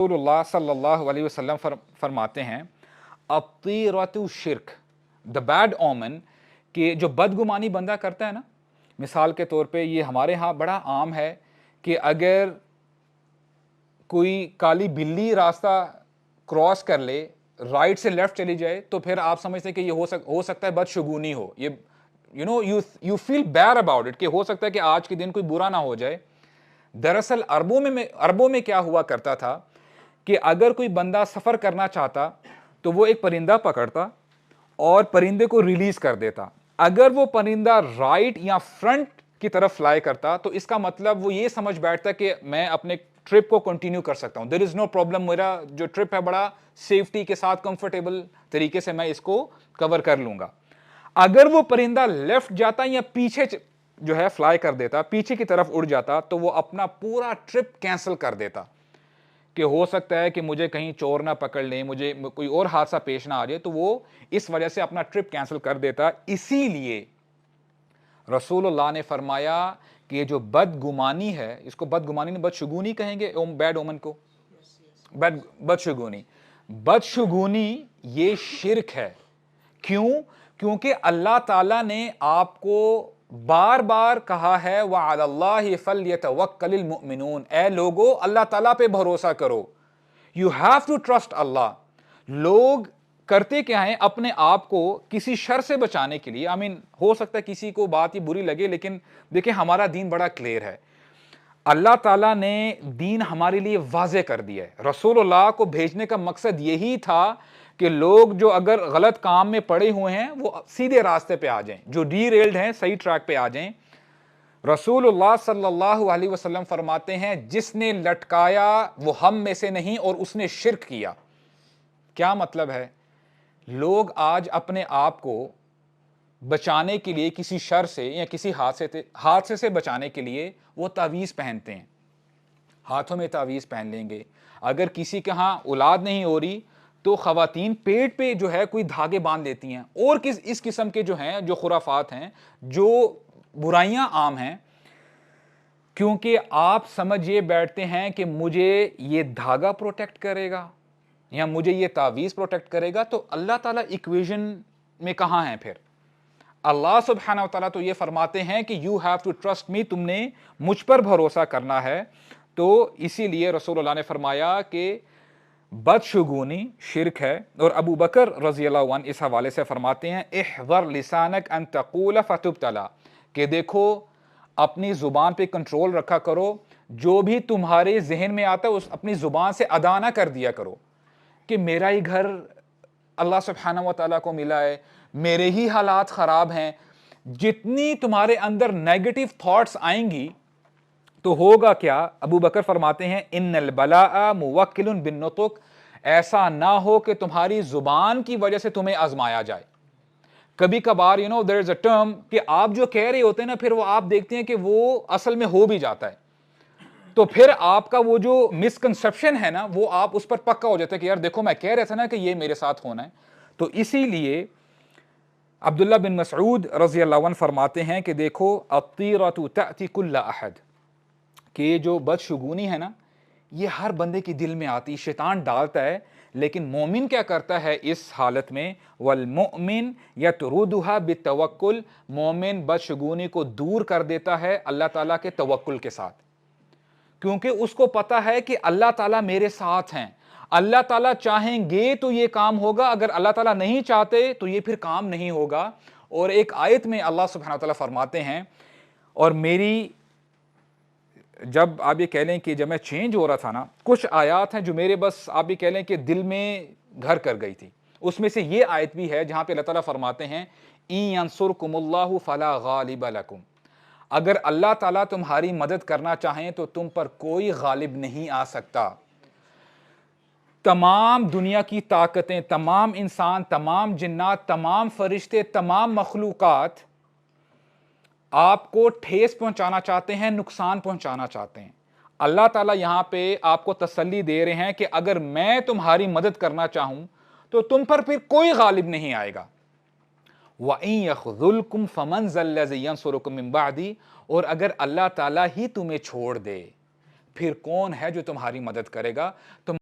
रसूलुल्लाह सल्लल्लाहु अलैहि वसल्लम फरमाते हैं अतीरतु शिर्क, द बैड ओमन, कि जो बदगुमानी बंदा करता है ना, मिसाल के तौर पे ये हमारे यहाँ बड़ा आम है कि अगर कोई काली बिल्ली रास्ता क्रॉस कर ले, राइट से लेफ्ट चली जाए, तो फिर आप समझते हैं कि ये हो सकता है बदशगुनी हो, ये you feel bad about it, कि हो सकता है कि आज के दिन कोई बुरा ना हो जाए। दरअसल अरबों में क्या हुआ करता था कि अगर कोई बंदा सफ़र करना चाहता तो वो एक परिंदा पकड़ता और परिंदे को रिलीज कर देता। अगर वो परिंदा राइट या फ्रंट की तरफ फ्लाई करता तो इसका मतलब वो ये समझ बैठता कि मैं अपने ट्रिप को कंटिन्यू कर सकता हूं, देयर इज नो प्रॉब्लम, मेरा जो ट्रिप है बड़ा सेफ्टी के साथ कंफर्टेबल तरीके से मैं इसको कवर कर लूंगा। अगर वो परिंदा लेफ्ट जाता या पीछे जो है फ्लाई कर देता, पीछे की तरफ उड़ जाता, तो वो अपना पूरा ट्रिप कैंसिल कर देता कि हो सकता है कि मुझे कहीं चोर ना पकड़ लें, मुझे कोई और हादसा पेश ना आ जाए, तो वो इस वजह से अपना ट्रिप कैंसिल कर देता। इसीलिए रसूलुल्लाह ने फरमाया कि ये जो बदगुमानी है, इसको बदगुमानी नहीं बदशगुनी कहेंगे, बैड ओमन को बदशगुनी ये शिर्क है। क्यों? क्योंकि अल्लाह ताला ने आपको बार बार कहा है व अलल्लाहि फल्यतवक्कलिल मुमिनून, ए लोगो अल्लाह ताला पे भरोसा करो, you have to trust Allah. लोग करते क्या है, अपने आप को किसी शर से बचाने के लिए, हो सकता है किसी को बात ये बुरी लगे, लेकिन देखिए हमारा दीन बड़ा क्लियर है, अल्लाह ताला ने दीन हमारे लिए वाज़े कर दिया है। रसूलुल्लाह को भेजने का मकसद यही था कि लोग जो अगर गलत काम में पड़े हुए हैं वो सीधे रास्ते पे आ जाएं, जो डीरेल्ड हैं सही ट्रैक पे आ जाएं। रसूलुल्लाह सल्लल्लाहु अलैहि वसल्लम फरमाते हैं जिसने लटकाया वो हम में से नहीं और उसने शिर्क किया। क्या मतलब है? लोग आज अपने आप को बचाने के लिए किसी शर से या किसी हादसे से बचाने के लिए वो तावीज़ पहनते हैं, हाथों में तावीज़ पहन लेंगे। अगर किसी के यहाँ औलाद नहीं हो रही तो ख़वातीन पेट पे जो है कोई धागे बांध लेती हैं, और इस किस्म के जो हैं, जो खुराफात हैं, जो बुराइयां आम हैं, क्योंकि आप समझिए बैठते हैं कि मुझे ये धागा प्रोटेक्ट करेगा या मुझे ये तावीज़ प्रोटेक्ट करेगा, तो अल्लाह ताला इक्वेशन में कहाँ है फिर? अल्लाह सुब्हानहू व तआला तो ये फरमाते हैं कि you have to trust me, तुमने मुझ पर भरोसा करना है। तो इसीलिए रसूलुल्लाह ने फरमाया कि बदशगुनी शिर्क है। और अबू बकर रज़ियल्लाहु अन्हु इस हवाले से फरमाते हैं इहज़र लिसानक अन तक़ूल फतुब्तला, कि देखो अपनी ज़ुबान पे कंट्रोल रखा करो, जो भी तुम्हारे जहन में आता है उस अपनी ज़ुबान से अदा ना कर दिया करो कि मेरा ही घर अल्लाह सुब्हानहू व तआला को मिला है, मेरे ही हालात ख़राब हैं। जितनी तुम्हारे अंदर नेगेटिव थॉट्स आएंगी तो होगा क्या? अबू बकर फरमाते हैं इन्नल बलाअ मुवक्किलुन बिन नुतुक, ऐसा ना हो कि तुम्हारी जुबान की वजह से तुम्हें आजमाया जाए। कभी कभार देयर इज अ टर्म कि आप जो कह रहे होते हैं ना, फिर वो आप देखते हैं कि वो असल में हो भी जाता है, तो फिर आपका वो जो मिसकंसेप्शन है ना, वो आप उस पर पक्का हो जाता है कि यार देखो मैं कह रहा था ना कि ये मेरे साथ होना है। तो इसीलिए अब्दुल्ला बिन मसऊद रज़ियल्लाहु अन्हु फरमाते हैं कि देखो अत्तीरतु तअती कुल्ला अहद, कि ये जो बदशगुनी है ना, ये हर बंदे के दिल में आती, शैतान डालता है, लेकिन मोमिन क्या करता है इस हालत में? वल मोमिन यतरुदुहा बितवक्कुल, मोमिन बदशगुनी को दूर कर देता है अल्लाह ताला के तवक्कुल के साथ, क्योंकि उसको पता है कि अल्लाह ताला मेरे साथ हैं, अल्लाह ताला चाहेंगे तो ये काम होगा, अगर अल्लाह ताला नहीं चाहते तो ये फिर काम नहीं होगा। और एक आयत में अल्लाह सुब्हानहू व तआला फरमाते हैं, और मेरी, जब आप ये कह लें कि जब मैं चेंज हो रहा था ना, कुछ आयत हैं जो मेरे बस आप ये कह लें कि दिल में घर कर गई थी। उसमें से ये आयत भी है जहां पे अल्लाह ताला फरमाते हैं इन यंसुरकुमुल्लाहु फला गालिब लकुम, अगर अल्लाह ताला तुम्हारी मदद करना चाहें तो तुम पर कोई गालिब नहीं आ सकता। तमाम दुनिया की ताकतें, तमाम इंसान, तमाम जिन्नात, तमाम फरिश्ते, तमाम मखलूकात आपको ठेस पहुंचाना चाहते हैं, नुकसान पहुंचाना चाहते हैं। अल्लाह ताला यहां पे आपको तसल्ली दे रहे हैं कि अगर मैं तुम्हारी मदद करना चाहूं तो तुम पर फिर कोई गालिब नहीं आएगा। व इन यख़्ज़ुलकुम फमन ज़ल्लज़ी यंसुरुकुम मिन बादी, और अगर अल्लाह ताला ही तुम्हें छोड़ दे फिर कौन है जो तुम्हारी मदद करेगा? तो